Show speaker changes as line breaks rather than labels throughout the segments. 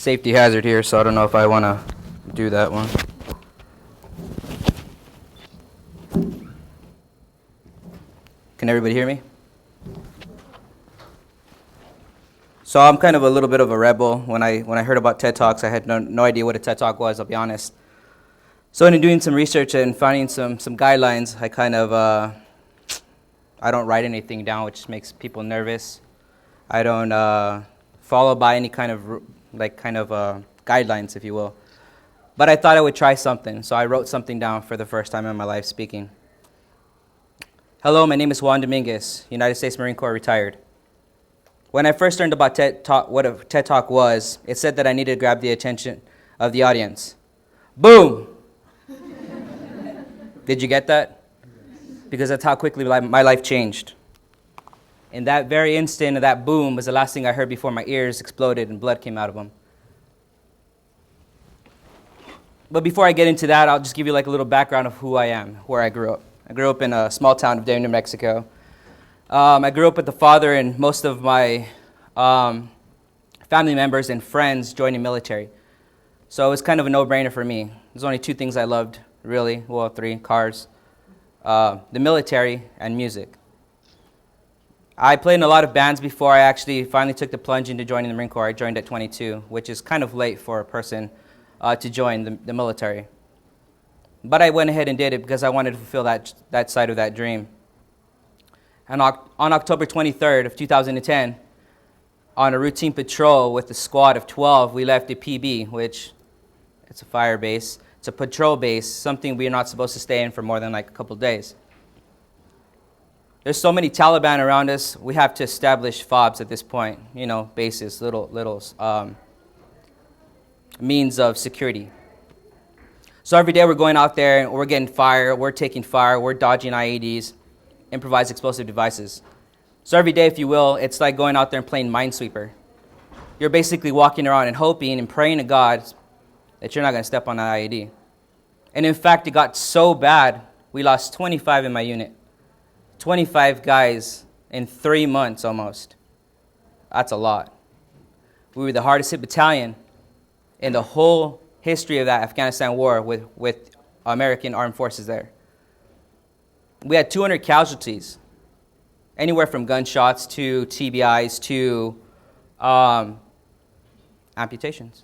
safety hazard here, so I don't know if I want to do that one. Can everybody hear me? So I'm kind of a little bit of a rebel. When I heard about TED Talks, I had no idea what a TED Talk was, I'll be honest. So in doing some research and finding some guidelines, I don't write anything down, which makes people nervous. I don't follow by any kind of guidelines, if you will. But I thought I would try something, so I wrote something down for the first time in my life speaking. Hello, my name is Juan Dominguez, United States Marine Corps retired. When I first learned about TED Talk, what a TED Talk was, it said that I needed to grab the attention of the audience. Boom! Did you get that? Because that's how quickly my life changed. In that very instant of that boom was the last thing I heard before my ears exploded and blood came out of them. But before I get into that, I'll just give you like a little background of who I am, where I grew up. I grew up in a small town of Denver, New Mexico. I grew up with the father and most of my family members and friends joining military. So it was kind of a no-brainer for me. There's only two things I loved, really. Well, three: cars, the military, and music. I played in a lot of bands before I actually finally took the plunge into joining the Marine Corps. I joined at 22, which is kind of late for a person to join the military. But I went ahead and did it because I wanted to fulfill that side of that dream. And on October 23rd of 2010, on a routine patrol with a squad of 12, we left a PB, which it's a fire base. It's a patrol base, something we're not supposed to stay in for more than like a couple of days. There's so many Taliban around us, we have to establish FOBs at this point, bases, little means of security. So every day we're going out there and we're getting fire, we're taking fire, we're dodging IEDs, improvised explosive devices. So every day, if you will, it's like going out there and playing Minesweeper. You're basically walking around and hoping and praying to God that you're not going to step on that IED. And in fact, it got so bad, we lost 25 in my unit. 25 guys in 3 months almost. That's a lot. We were the hardest hit battalion in the whole history of that Afghanistan war with American armed forces there. We had 200 casualties, anywhere from gunshots to TBIs to amputations.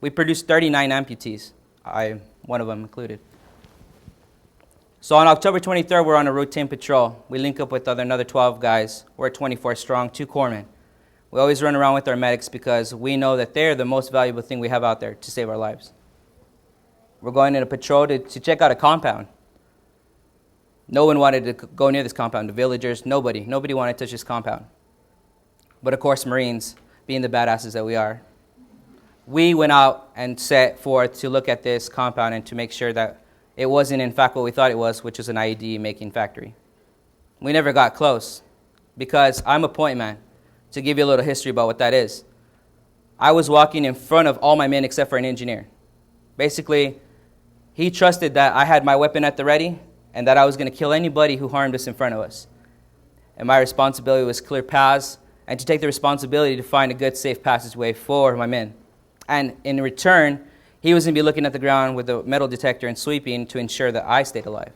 We produced 39 amputees, one of them included. So on October 23rd, we're on a routine patrol. We link up with another 12 guys. We're 24 strong, 2 corpsmen. We always run around with our medics because we know that they're the most valuable thing we have out there to save our lives. We're going in a patrol to check out a compound. No one wanted to go near this compound. The villagers, nobody wanted to touch this compound. But of course, Marines, being the badasses that we are, we went out and set forth to look at this compound and to make sure that it wasn't in fact what we thought it was, which was an IED making factory. We never got close because I'm a point man. To give you a little history about what that is, I was walking in front of all my men except for an engineer. Basically, he trusted that I had my weapon at the ready and that I was going to kill anybody who harmed us in front of us. And my responsibility was clear paths and to take the responsibility to find a good, safe passageway for my men. And in return, he was going to be looking at the ground with a metal detector and sweeping to ensure that I stayed alive.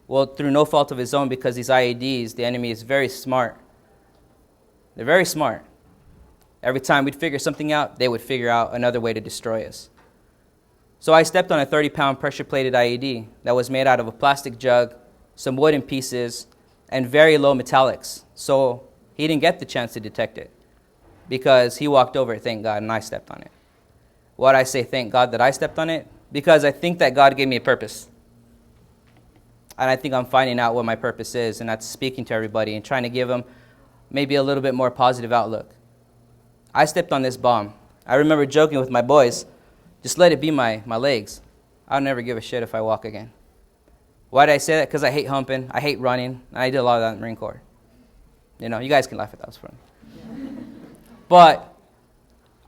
Well, through no fault of his own, because these IEDs, the enemy is very smart. They're very smart. Every time we'd figure something out, they would figure out another way to destroy us. So I stepped on a 30-pound pressure-plated IED that was made out of a plastic jug, some wooden pieces, and very low metallics. So he didn't get the chance to detect it because he walked over it, thank God, and I stepped on it. Why do I say thank God that I stepped on it? Because I think that God gave me a purpose. And I think I'm finding out what my purpose is, and that's speaking to everybody and trying to give them maybe a little bit more positive outlook. I stepped on this bomb. I remember joking with my boys, just let it be my legs. I'll never give a shit if I walk again. Why did I say that? Because I hate humping, I hate running, and I did a lot of that in the Marine Corps. You guys can laugh at that, was funny. But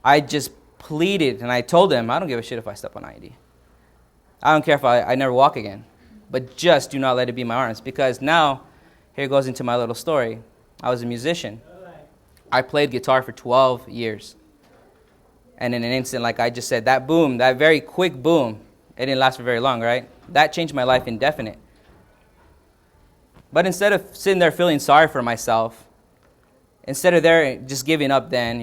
I just pleaded, and I told him, I don't give a shit if I step on IED. I don't care if I never walk again. But just do not let it be my arms. Because now, here goes into my little story. I was a musician. I played guitar for 12 years. And in an instant, like I just said, that boom, that very quick boom, it didn't last for very long, right? That changed my life indefinite. But instead of sitting there feeling sorry for myself, instead of there just giving up then,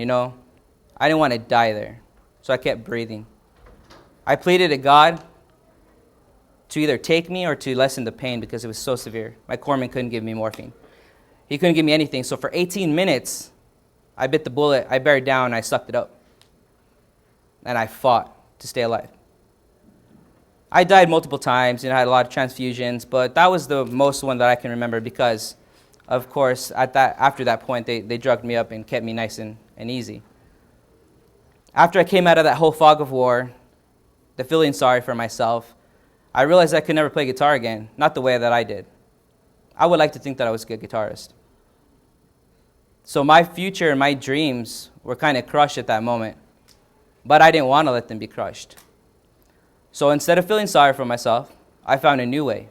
I didn't want to die there. So I kept breathing. I pleaded to God to either take me or to lessen the pain because it was so severe. My corpsman couldn't give me morphine. He couldn't give me anything. So for 18 minutes, I bit the bullet, I buried down, and I sucked it up. And I fought to stay alive. I died multiple times, I had a lot of transfusions, but that was the most one that I can remember because, of course, after that point, they drugged me up and kept me nice and easy. After I came out of that whole fog of war, the feeling sorry for myself, I realized I could never play guitar again, not the way that I did. I would like to think that I was a good guitarist. So my future and my dreams were kind of crushed at that moment, but I didn't want to let them be crushed. So instead of feeling sorry for myself, I found a new way.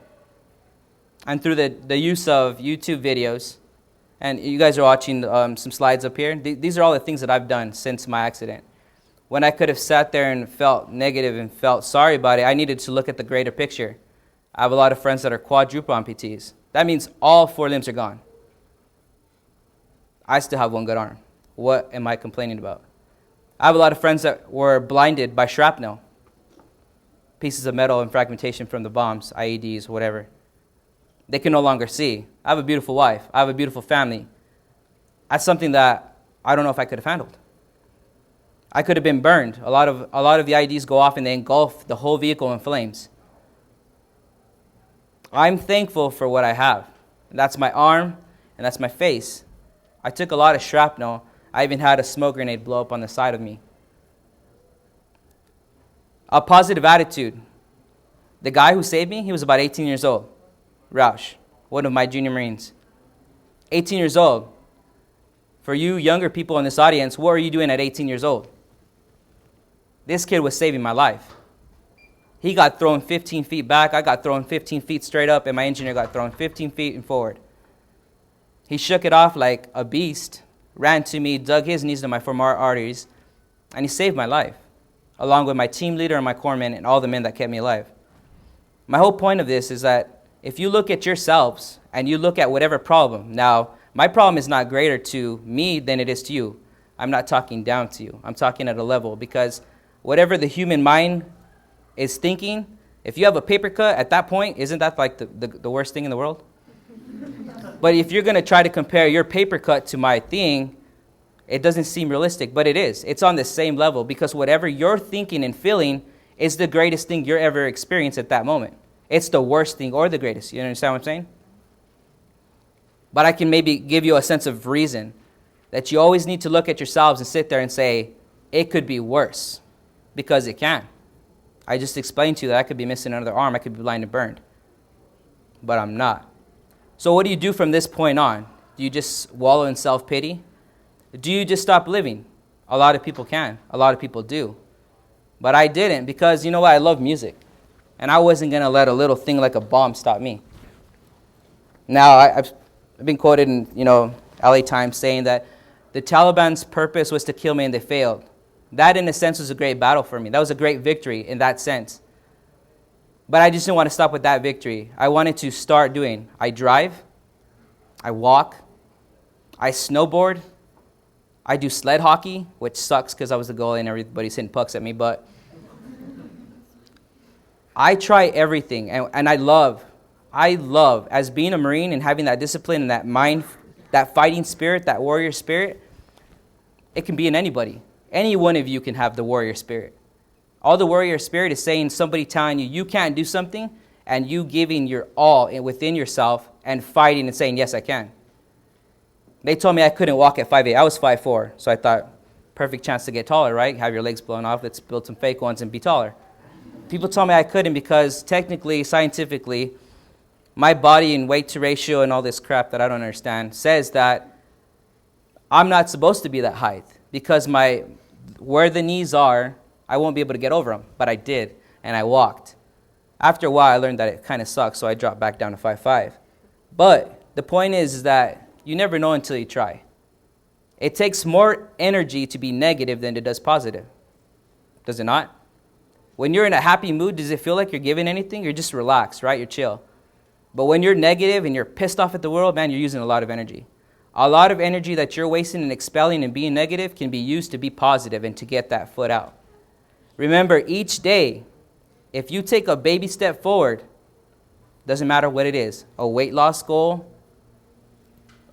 And through the use of YouTube videos, and you guys are watching some slides up here, these are all the things that I've done since my accident. When I could have sat there and felt negative and felt sorry about it, I needed to look at the greater picture. I have a lot of friends that are quadruple amputees. That means all 4 limbs are gone. I still have one good arm. What am I complaining about? I have a lot of friends that were blinded by shrapnel, pieces of metal and fragmentation from the bombs, IEDs, whatever. They can no longer see. I have a beautiful wife. I have a beautiful family. That's something that I don't know if I could have handled. I could have been burned. A lot of the IEDs go off and they engulf the whole vehicle in flames. I'm thankful for what I have. That's my arm and that's my face. I took a lot of shrapnel. I even had a smoke grenade blow up on the side of me. A positive attitude. The guy who saved me, he was about 18 years old. Roush, one of my junior Marines. 18 years old. For you younger people in this audience, what are you doing at 18 years old? This kid was saving my life. He got thrown 15 feet back. I got thrown 15 feet straight up, and my engineer got thrown 15 feet and forward. He shook it off like a beast, ran to me, dug his knees to my femoral arteries, and he saved my life, along with my team leader and my corpsman and all the men that kept me alive. My whole point of this is that if you look at yourselves and you look at whatever problem, now, my problem is not greater to me than it is to you. I'm not talking down to you. I'm talking at a level because whatever the human mind is thinking, if you have a paper cut at that point, isn't that like the worst thing in the world? But if you're going to try to compare your paper cut to my thing, it doesn't seem realistic, but it is. It's on the same level because whatever you're thinking and feeling is the greatest thing you're ever experienced at that moment. It's the worst thing or the greatest. You understand what I'm saying? But I can maybe give you a sense of reason that you always need to look at yourselves and sit there and say, it could be worse, because it can. I just explained to you that I could be missing another arm, I could be blind and burned, but I'm not. So what do you do from this point on? Do you just wallow in self-pity? Do you just stop living? A lot of people can. A lot of people do. But I didn't because, you know what, I love music. And I wasn't going to let a little thing like a bomb stop me. Now, I've been quoted in, LA Times saying that the Taliban's purpose was to kill me and they failed. That, in a sense, was a great battle for me. That was a great victory in that sense. But I just didn't want to stop with that victory. I wanted to start doing. I drive. I walk. I snowboard. I do sled hockey, which sucks because I was the goalie and everybody's hitting pucks at me. But I try everything. And I love, as being a Marine and having that discipline and that mind, that fighting spirit, that warrior spirit, it can be in anybody. Any one of you can have the warrior spirit. All the warrior spirit is saying somebody telling you can't do something and you giving your all within yourself and fighting and saying, yes, I can. They told me I couldn't walk at 5'8". I was 5'4", so I thought, perfect chance to get taller, right? Have your legs blown off. Let's build some fake ones and be taller. People told me I couldn't because technically, scientifically, my body and weight to ratio and all this crap that I don't understand says that I'm not supposed to be that height because where the knees are, I won't be able to get over them. But I did, and I walked. After a while, I learned that it kind of sucks, so I dropped back down to 5'5". But the point is that you never know until you try. It takes more energy to be negative than it does positive. Does it not? When you're in a happy mood, does it feel like you're giving anything? You're just relaxed, right? You're chill. But when you're negative and you're pissed off at the world, man, you're using a lot of energy. A lot of energy that you're wasting and expelling and being negative can be used to be positive and to get that foot out. Remember, each day, if you take a baby step forward, doesn't matter what it is, a weight loss goal,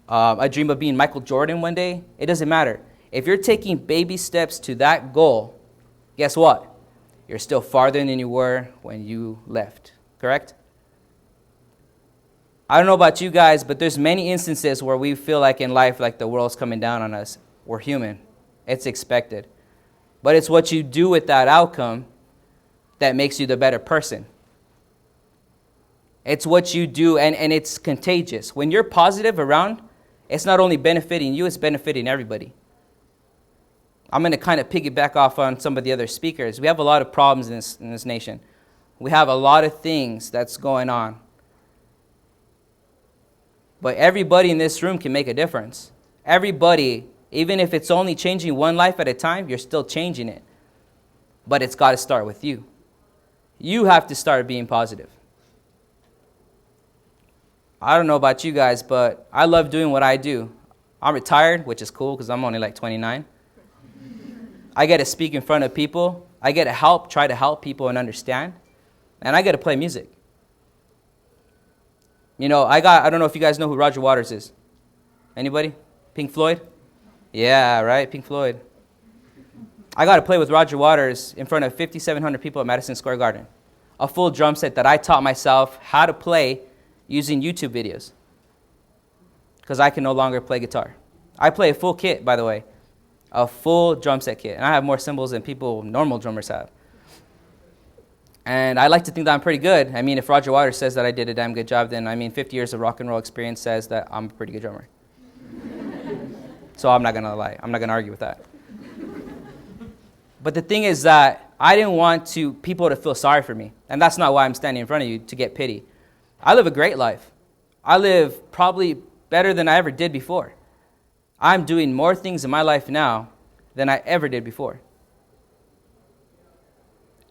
a dream of being Michael Jordan one day, it doesn't matter. If you're taking baby steps to that goal, guess what? You're still farther than you were when you left, correct? I don't know about you guys, but there's many instances where we feel like in life like the world's coming down on us. We're human. It's expected. But it's what you do with that outcome that makes you the better person. It's what you do, and it's contagious. When you're positive around, it's not only benefiting you, it's benefiting everybody. I'm going to kind of piggyback off on some of the other speakers. We have a lot of problems in this nation. We have a lot of things that's going on. But everybody in this room can make a difference. Everybody, even if it's only changing one life at a time, you're still changing it. But it's got to start with you. You have to start being positive. I don't know about you guys, but I love doing what I do. I'm retired, which is cool because I'm only like 29. I get to speak in front of people. I get to try to help people and understand. And I get to play music. You know, I don't know if you guys know who Roger Waters is. Anybody? Pink Floyd? Yeah, right, Pink Floyd. I got to play with Roger Waters in front of 5,700 people at Madison Square Garden. A full drum set that I taught myself how to play using YouTube videos. Because I can no longer play guitar. I play a full kit, by the way. A full drum set kit. And I have more cymbals than normal drummers have. And I like to think that I'm pretty good. I mean, if Roger Waters says that I did a damn good job, then, 50 years of rock and roll experience says that I'm a pretty good drummer. So I'm not going to lie. I'm not going to argue with that. But the thing is that I didn't want people to feel sorry for me. And that's not why I'm standing in front of you, to get pity. I live a great life. I live probably better than I ever did before. I'm doing more things in my life now than I ever did before.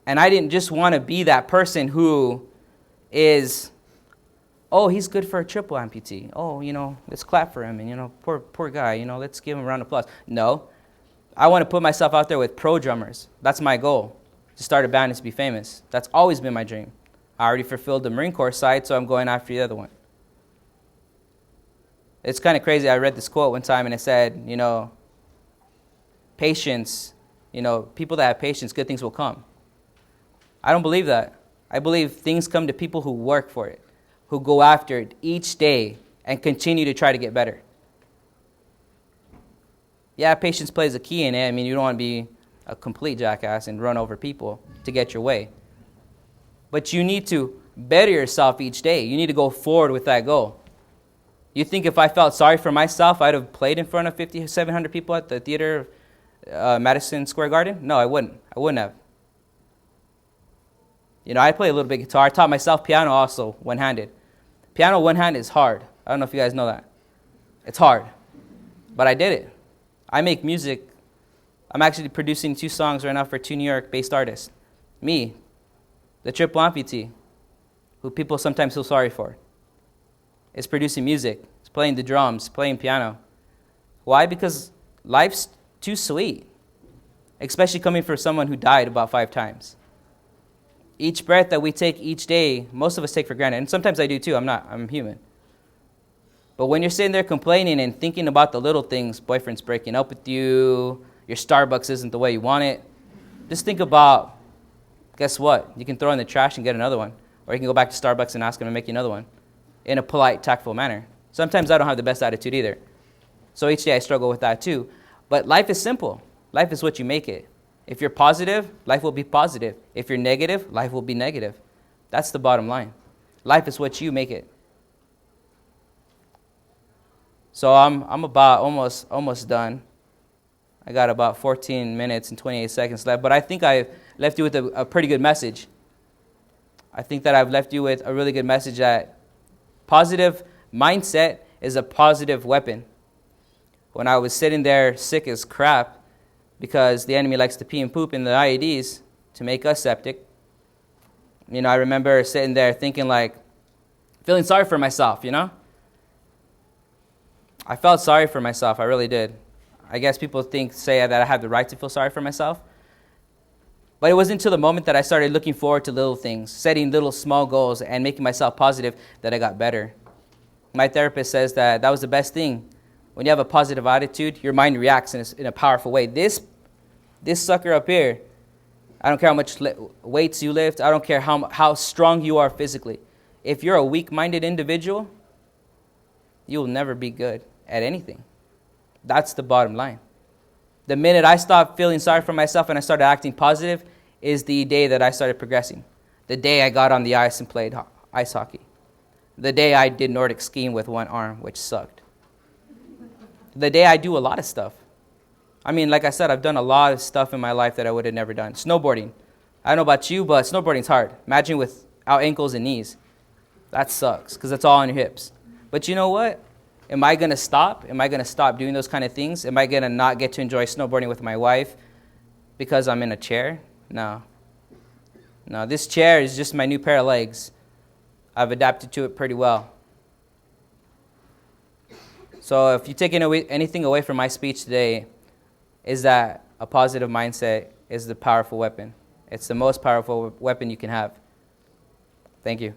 And I didn't just want to be that person who is, oh, he's good for a triple amputee. Oh, let's clap for him. And, poor guy, let's give him a round of applause. No. I want to put myself out there with pro drummers. That's my goal, to start a band and to be famous. That's always been my dream. I already fulfilled the Marine Corps side, so I'm going after the other one. It's kind of crazy. I read this quote one time, and it said, patience, people that have patience, good things will come. I don't believe that. I believe things come to people who work for it, who go after it each day and continue to try to get better. Yeah, patience plays a key in it. You don't want to be a complete jackass and run over people to get your way. But you need to better yourself each day. You need to go forward with that goal. You think if I felt sorry for myself, I'd have played in front of 5,700 people at the theater, Madison Square Garden? No, I wouldn't. I wouldn't have. I play a little bit of guitar. I taught myself piano also, one-handed. Piano one-handed is hard. I don't know if you guys know that. It's hard. But I did it. I make music. I'm actually producing 2 songs right now for 2 New York-based artists. Me, the triple amputee, who people sometimes feel sorry for, is producing music. It's playing the drums, playing piano. Why? Because life's too sweet, especially coming from someone who died about 5 times. Each breath that we take each day, most of us take for granted. And sometimes I do too. I'm human. But when you're sitting there complaining and thinking about the little things, boyfriend's breaking up with you, your Starbucks isn't the way you want it, just think about, guess what? You can throw in the trash and get another one. Or you can go back to Starbucks and ask them to make you another one in a polite, tactful manner. Sometimes I don't have the best attitude either. So each day I struggle with that too. But life is simple. Life is what you make it. If you're positive, life will be positive. If you're negative, life will be negative. That's the bottom line. Life is what you make it. So I'm about almost done. I got about 14 minutes and 28 seconds left, but I think I left you with a pretty good message. I think that I've left you with a really good message that positive mindset is a positive weapon. When I was sitting there sick as crap, because the enemy likes to pee and poop in the IEDs to make us septic. I remember sitting there thinking feeling sorry for myself, I felt sorry for myself, I really did. I guess people say that I have the right to feel sorry for myself. But it wasn't until the moment that I started looking forward to little things, setting little small goals, and making myself positive that I got better. My therapist says that was the best thing. When you have a positive attitude, your mind reacts in a powerful way. This sucker up here, I don't care how much weights you lift. I don't care how strong you are physically. If you're a weak-minded individual, you will never be good at anything. That's the bottom line. The minute I stopped feeling sorry for myself and I started acting positive is the day that I started progressing. The day I got on the ice and played ice hockey. The day I did Nordic skiing with one arm, which sucked. The day I do a lot of stuff. Like I said, I've done a lot of stuff in my life that I would have never done. Snowboarding. I don't know about you, but snowboarding's hard. Imagine without ankles and knees. That sucks, because it's all on your hips. But you know what? Am I going to stop? Am I going to stop doing those kind of things? Am I going to not get to enjoy snowboarding with my wife because I'm in a chair? No. No, this chair is just my new pair of legs. I've adapted to it pretty well. So if you take anything away from my speech today, is that a positive mindset is the powerful weapon. It's the most powerful weapon you can have. Thank you.